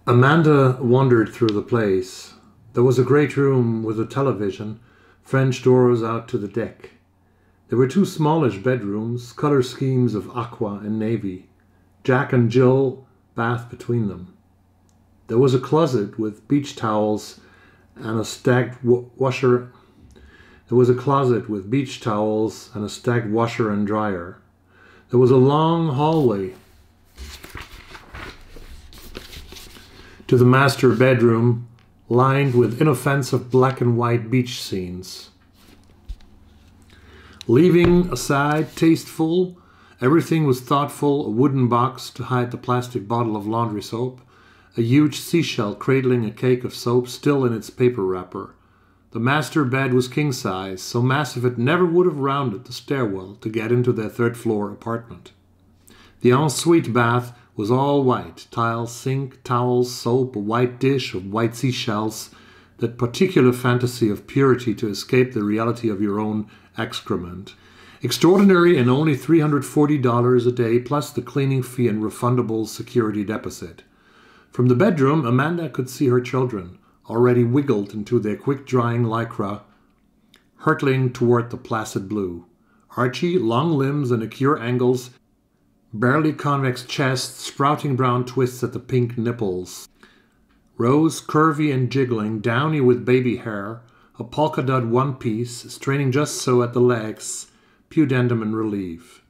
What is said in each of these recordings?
Amanda wandered through the place. There was a great room with a television, French doors out to the deck. There were two smallish bedrooms, color schemes of aqua and navy. Jack and Jill bathed between them. There was a closet with beach towels and a stacked washer. There was a closet with beach towels and a stacked washer and dryer. There was a long hallway to the master bedroom, lined with inoffensive black and white beach scenes. Leaving aside tasteful, everything was thoughtful: a wooden box to hide the plastic bottle of laundry soap, a huge seashell cradling a cake of soap still in its paper wrapper. The master bed was king-size, so massive it never would have rounded the stairwell to get into their third-floor apartment. The ensuite bath was all white: tiles, sink, towels, soap, a white dish of white seashells, that particular fantasy of purity to escape the reality of your own excrement. Extraordinary, and only $340 a day, plus the cleaning fee and refundable security deposit. From the bedroom, Amanda could see her children, already wiggled into their quick-drying lycra, hurtling toward the placid blue. Archie, long limbs and acute angles, barely convex chest, sprouting brown twists at the pink nipples. Rose, curvy and jiggling, downy with baby hair, a polka-dot one-piece, straining just so at the legs, pudendum in relief.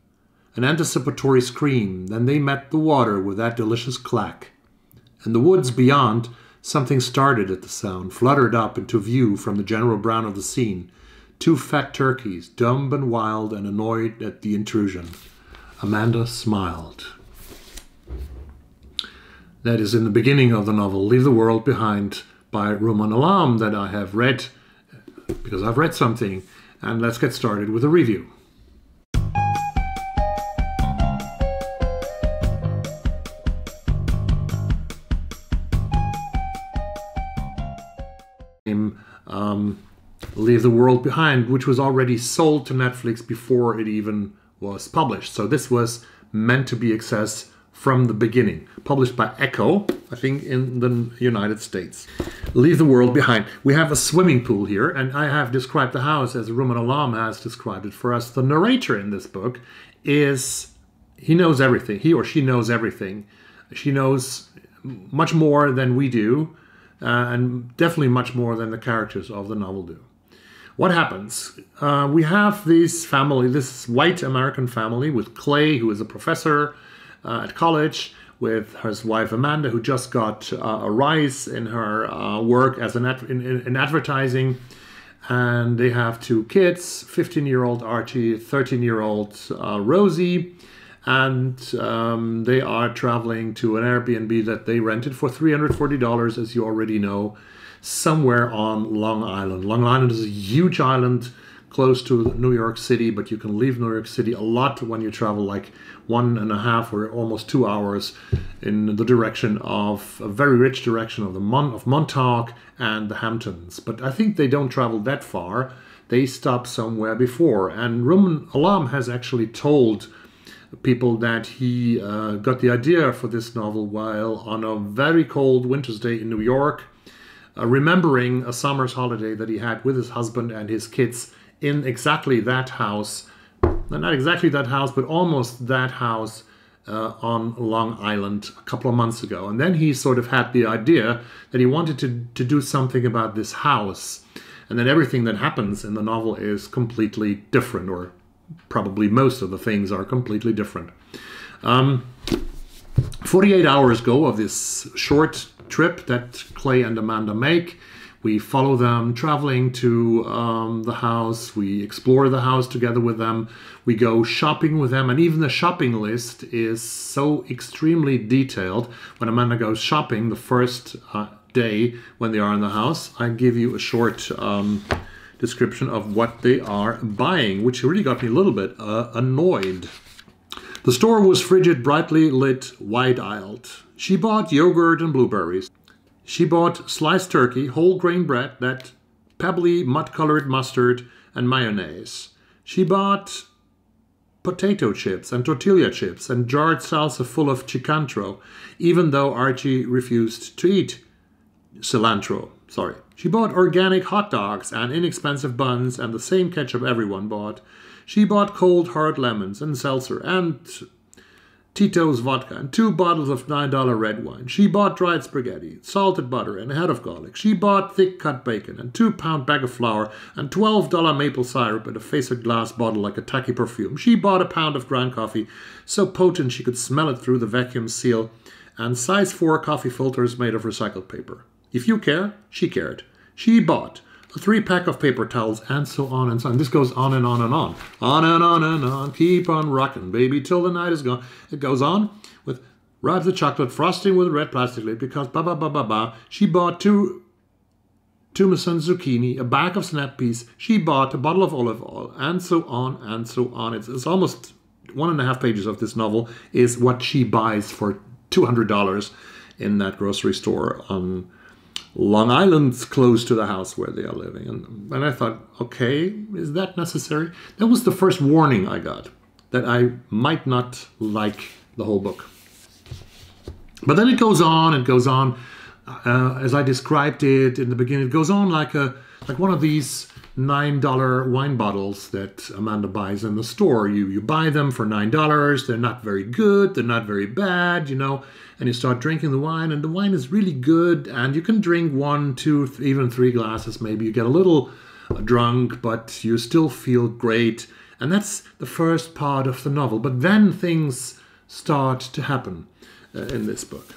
An anticipatory scream, then they met the water with that delicious clack. In the woods beyond, something started at the sound, fluttered up into view from the general brown of the scene. Two fat turkeys, dumb and wild and annoyed at the intrusion. Amanda smiled. That is in the beginning of the novel Leave the World Behind by Rumaan that I have read because I've read something. And let's get started with a review. Leave the World Behind, which was already sold to Netflix before it even was published. So this was meant to be accessed from the beginning. Published by Echo, I think in the United States. Leave the World Behind. We have a swimming pool here, and I have described the house as Rumaan has described it for us. The narrator in this book he knows everything. He or she knows everything. She knows much more than we do, and definitely much more than the characters of the novel do. What happens? We have this white American family with Clay, who is a professor at college, with his wife Amanda, who just got a rise in her work as in advertising. And they have two kids, 15-year-old Archie, 13-year-old Rosie. And they are traveling to an Airbnb that they rented for $340, as you already know, somewhere on Long Island. Long Island is a huge island close to New York City, but you can leave New York City a lot when you travel like 1.5 or almost 2 hours in the direction of a very rich direction of Montauk and the Hamptons. But I think they don't travel that far. They stop somewhere before. And Rumaan has actually told people that he got the idea for this novel while on a very cold winter's day in New York, remembering a summer's holiday that he had with his husband and his kids in exactly that house. Not exactly that house, but almost that house on Long Island a couple of months ago. And then he sort of had the idea that he wanted to do something about this house. And then everything that happens in the novel is completely different, or probably most of the things are completely different. 48 hours go of this short trip that Clay and Amanda make. We follow them traveling to the house. We explore the house together with them. We go shopping with them. And even the shopping list is so extremely detailed. When Amanda goes shopping the first day when they are in the house, I give you a short description of what they are buying, which really got me a little bit annoyed. The store was frigid, brightly lit, wide-aisled. She bought yogurt and blueberries. She bought sliced turkey, whole grain bread, that pebbly, mud-colored mustard, and mayonnaise. She bought potato chips and tortilla chips and jarred salsa full of cilantro, even though Archie refused to eat cilantro. Sorry. She bought organic hot dogs and inexpensive buns and the same ketchup everyone bought. She bought cold hard lemons and seltzer and Tito's vodka and 2 bottles of $9 red wine. She bought dried spaghetti, salted butter, and a head of garlic. She bought thick cut bacon and 2-pound bag of flour and $12 maple syrup in a facered glass bottle like a tacky perfume. She bought a pound of ground coffee, so potent she could smell it through the vacuum seal, and size 4 coffee filters made of recycled paper. If you care, she cared. She bought a 3-pack of paper towels, and so on and so on. This goes on and on and on. On and on and on. Keep on rocking, baby, till the night is gone. It goes on with wraps of chocolate, frosting with a red plastic lid, because She bought 2 Tumison zucchini, a bag of snap peas. She bought a bottle of olive oil, and so on and so on. It's almost 1.5 pages of this novel is what she buys for $200 in that grocery store on Long Island's close to the house where they are living. And I thought, okay, is that necessary? That was the first warning I got, that I might not like the whole book. But then it goes on and goes on. As I described it in the beginning, it goes on like one of these $9 wine bottles that Amanda buys in the store. You buy them for $9. They're not very good. They're not very bad, you know. And you start drinking the wine, and the wine is really good. And you can drink 1, 2, even 3 glasses maybe. You get a little drunk, but you still feel great. And that's the first part of the novel. But then things start to happen in this book.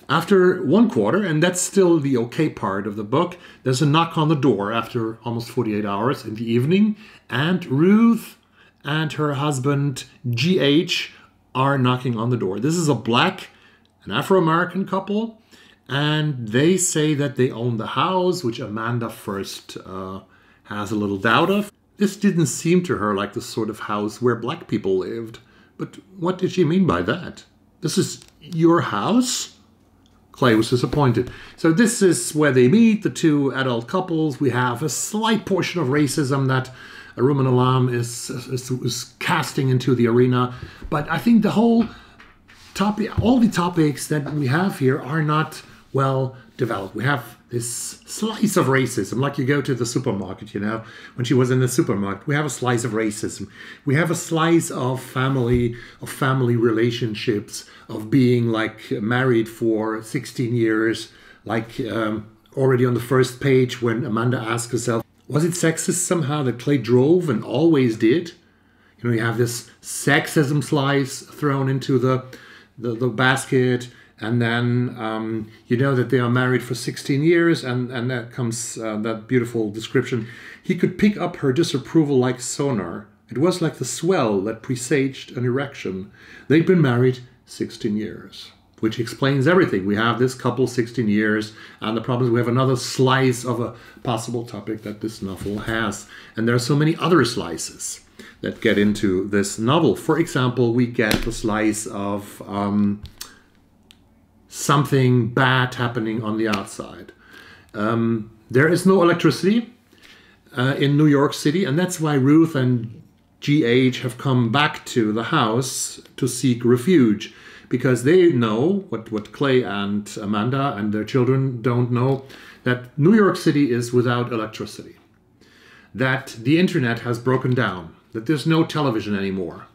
After 1 quarter, and that's still the okay part of the book, there's a knock on the door after almost 48 hours in the evening, and Ruth and her husband, G.H., are knocking on the door. This is an Afro-American couple, and they say that they own the house, which Amanda first has a little doubt of. This didn't seem to her like the sort of house where black people lived. But what did she mean by that? This is your house? Clay was disappointed. So this is where they meet, the 2 adult couples. We have a slight portion of racism that Rumaan Alam is casting into the arena. But I think the whole topic, all the topics that we have here are not well developed. We have this slice of racism, like you go to the supermarket, you know, when she was in the supermarket, we have a slice of racism. We have a slice of family relationships, of being like married for 16 years, like already on the first page when Amanda asks herself, was it sexist somehow that Clay drove and always did? You know, you have this sexism slice thrown into the basket. And then you know that they are married for 16 years, and that comes that beautiful description. He could pick up her disapproval like sonar. It was like the swell that presaged an erection. They'd been married 16 years, which explains everything. We have this couple 16 years, and the problem is we have another slice of a possible topic that this novel has. And there are so many other slices that get into this novel. For example, we get the slice of something bad happening on the outside. There is no electricity in New York City, and that's why Ruth and G.H. have come back to the house to seek refuge, because they know what Clay and Amanda and their children don't know, that New York City is without electricity, that the internet has broken down, that there's no television anymore.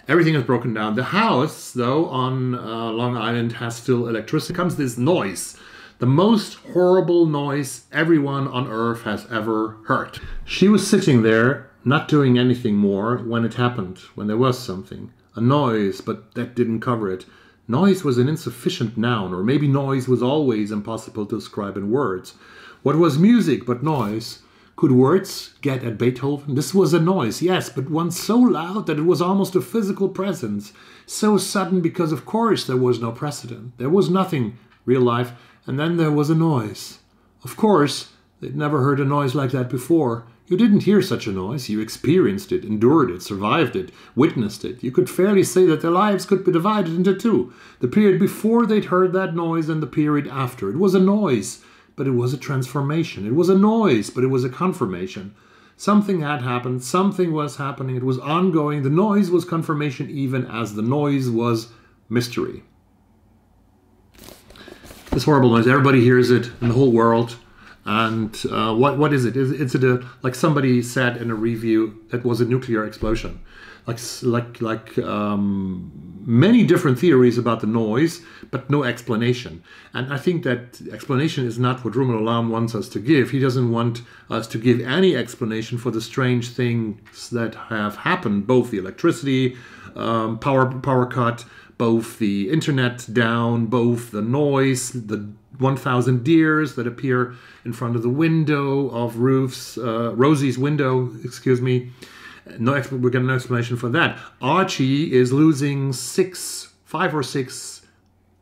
Everything is broken down. The house, though, on Long Island has still electricity. Comes this noise, the most horrible noise everyone on earth has ever heard. She was sitting there, not doing anything more, when it happened, when there was something. A noise, but that didn't cover it. Noise was an insufficient noun, or maybe noise was always impossible to describe in words. What was music but noise? Could words get at Beethoven? This was a noise, yes, but one so loud that it was almost a physical presence. So sudden because, of course, there was no precedent. There was nothing real life, and then there was a noise. Of course, they'd never heard a noise like that before. You didn't hear such a noise. You experienced it, endured it, survived it, witnessed it. You could fairly say that their lives could be divided into 2. The period before they'd heard that noise and the period after. It was a noise, but it was a transformation. It was a noise, but it was a confirmation. Something had happened. Something was happening. It was ongoing. The noise was confirmation, even as the noise was mystery. This horrible noise. Everybody hears it in the whole world. And what is it? Is it like somebody said in a review, it was a nuclear explosion? Like many different theories about the noise, but no explanation. And I think that explanation is not what Rumaan Alam wants us to give. He doesn't want us to give any explanation for the strange things that have happened, both the electricity, power cut, both the internet down, both the noise, the 1,000 deers that appear in front of the window of Rosie's window, excuse me. We're getting no explanation for that. Archie is losing 5 or 6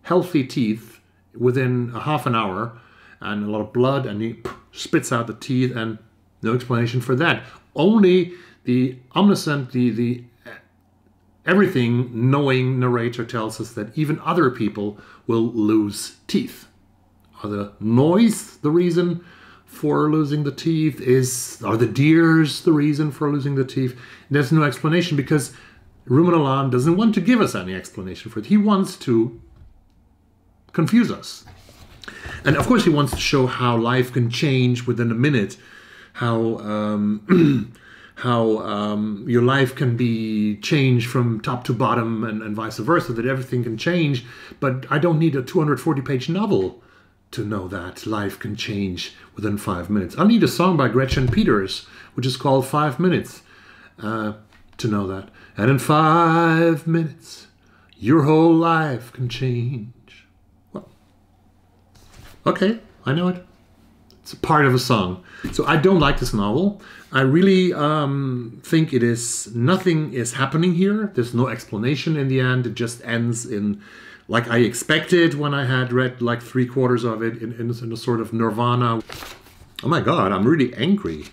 healthy teeth within a half an hour, and a lot of blood, and he spits out the teeth, and no explanation for that. Only the omniscient, the everything knowing narrator tells us that even other people will lose teeth. Are the noise the reason for losing the teeth? Are the deers the reason for losing the teeth? There's no explanation, because Rumaan Alam doesn't want to give us any explanation for it. He wants to confuse us. And of course he wants to show how life can change within a minute, how your life can be changed from top to bottom and vice versa, that everything can change. But I don't need a 240-page novel to know that life can change within 5 minutes. I need a song by Gretchen Peters, which is called 5 Minutes, to know that. And in 5 minutes, your whole life can change. Well, okay, I know it. It's a part of a song. So I don't like this novel. I really think nothing is happening here. There's no explanation in the end. It just ends in, like I expected when I had read like 3/4 of it, in a sort of nirvana. Oh my God, I'm really angry.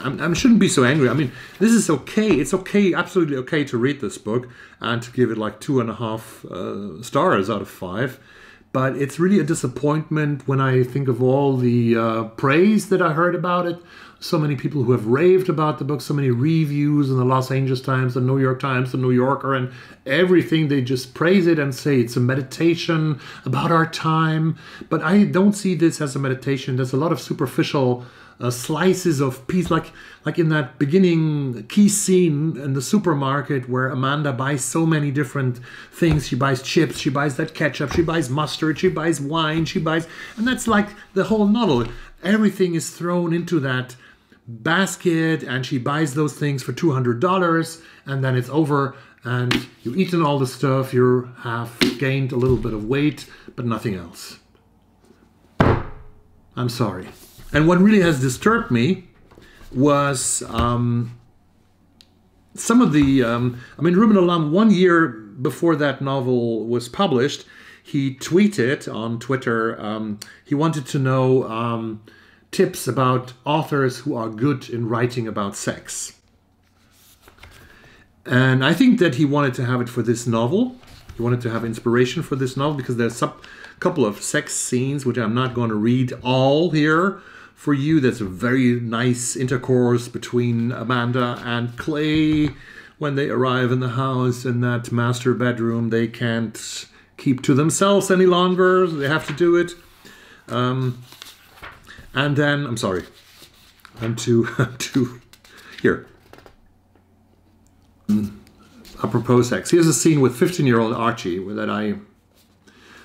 I shouldn't be so angry. I mean, this is okay. It's okay, absolutely okay to read this book and to give it like 2.5 stars out of 5. But it's really a disappointment when I think of all the praise that I heard about it. So many people who have raved about the book, so many reviews in the Los Angeles Times, the New York Times, the New Yorker, and everything. They just praise it and say it's a meditation about our time. But I don't see this as a meditation. There's a lot of superficial slices of peace, like in that beginning key scene in the supermarket where Amanda buys so many different things. She buys chips, she buys that ketchup, she buys mustard, she buys wine, and that's like the whole novel. Everything is thrown into that basket, and she buys those things for $200, and then it's over, and you've eaten all the stuff, you have gained a little bit of weight, but nothing else. I'm sorry. And what really has disturbed me was some of the, Rumaan Alam, 1 year before that novel was published, he tweeted on Twitter, he wanted to know tips about authors who are good in writing about sex. And I think that he wanted to have it for this novel. He wanted to have inspiration for this novel because there's a couple of sex scenes, which I'm not going to read all here for you. There's a very nice intercourse between Amanda and Clay when they arrive in the house in that master bedroom. They can't keep to themselves any longer. They have to do it. And then, I'm sorry, I'm to here. Apropos sex. Here's a scene with 15-year-old Archie that I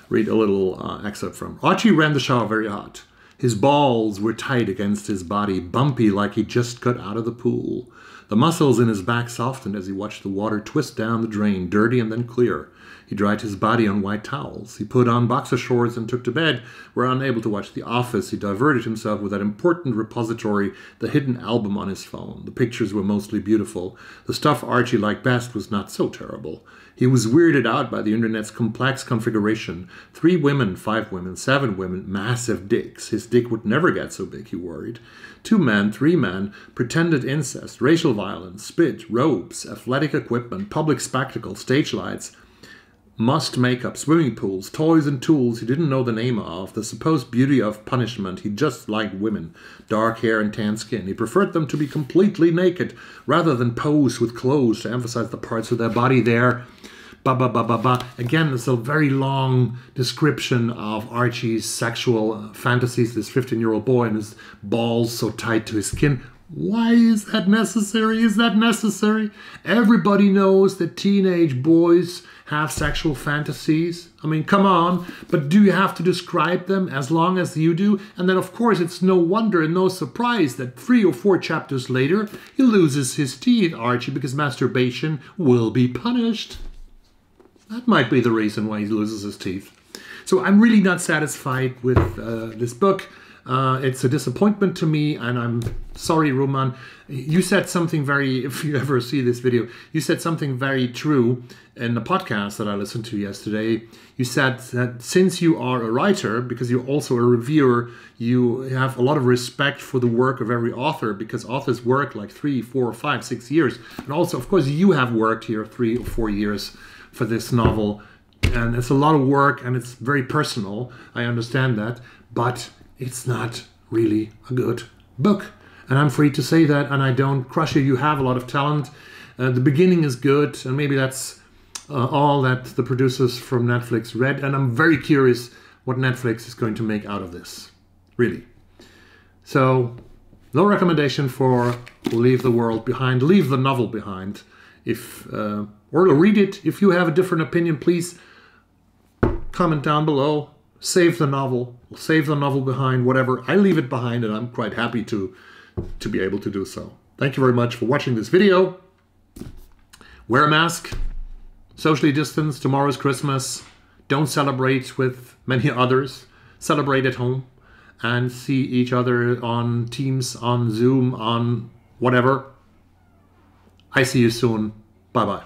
read a little excerpt from. Archie ran the shower very hot. His balls were tight against his body, bumpy like he just got out of the pool. The muscles in his back softened as he watched the water twist down the drain, dirty and then clear. He dried his body on white towels. He put on boxer shorts and took to bed. Where unable to watch The Office, he diverted himself with that important repository, the hidden album on his phone. The pictures were mostly beautiful. The stuff Archie liked best was not so terrible. He was weirded out by the internet's complex configuration. 3 women, 5 women, 7 women, massive dicks. His dick would never get so big, he worried. 2 men, 3 men, pretended incest, racial violence, spit, robes, athletic equipment, public spectacle, stage lights. must makeup, swimming pools, toys and tools he didn't know the name of, the supposed beauty of punishment. He just liked women, dark hair and tan skin. He preferred them to be completely naked rather than pose with clothes to emphasize the parts of their body there. Ba ba ba ba ba. Again, it's a very long description of Archie's sexual fantasies, this 15-year-old boy and his balls so tight to his skin. Why is that necessary? Is that necessary? Everybody knows that teenage boys have sexual fantasies. I mean, come on. But do you have to describe them as long as you do? And then, of course, it's no wonder and no surprise that 3 or 4 chapters later, he loses his teeth, Archie, because masturbation will be punished. That might be the reason why he loses his teeth. So I'm really not satisfied with this book. It's a disappointment to me, and I'm sorry, Rumaan. You said something very, if you ever see this video, you said something very true in the podcast that I listened to yesterday. You said that since you are a writer, because you're also a reviewer, you have a lot of respect for the work of every author, because authors work like 3, 4, 5, 6 years. And also, of course, you have worked here 3 or 4 years for this novel. And it's a lot of work, and it's very personal. I understand that. But it's not really a good book. And I'm free to say that, and I don't crush you. You have a lot of talent. The beginning is good, and maybe that's all that the producers from Netflix read. And I'm very curious what Netflix is going to make out of this. Really. So, no recommendation for Leave the World Behind. Leave the novel behind. Or read it. If you have a different opinion, please comment down below. Save the novel. Save the novel behind, whatever. I leave it behind, and I'm quite happy to be able to do so. Thank you very much for watching this video. Wear a mask. Socially distance. Tomorrow's Christmas. Don't celebrate with many others. Celebrate at home. And see each other on Teams, on Zoom, on whatever. I see you soon. Bye-bye.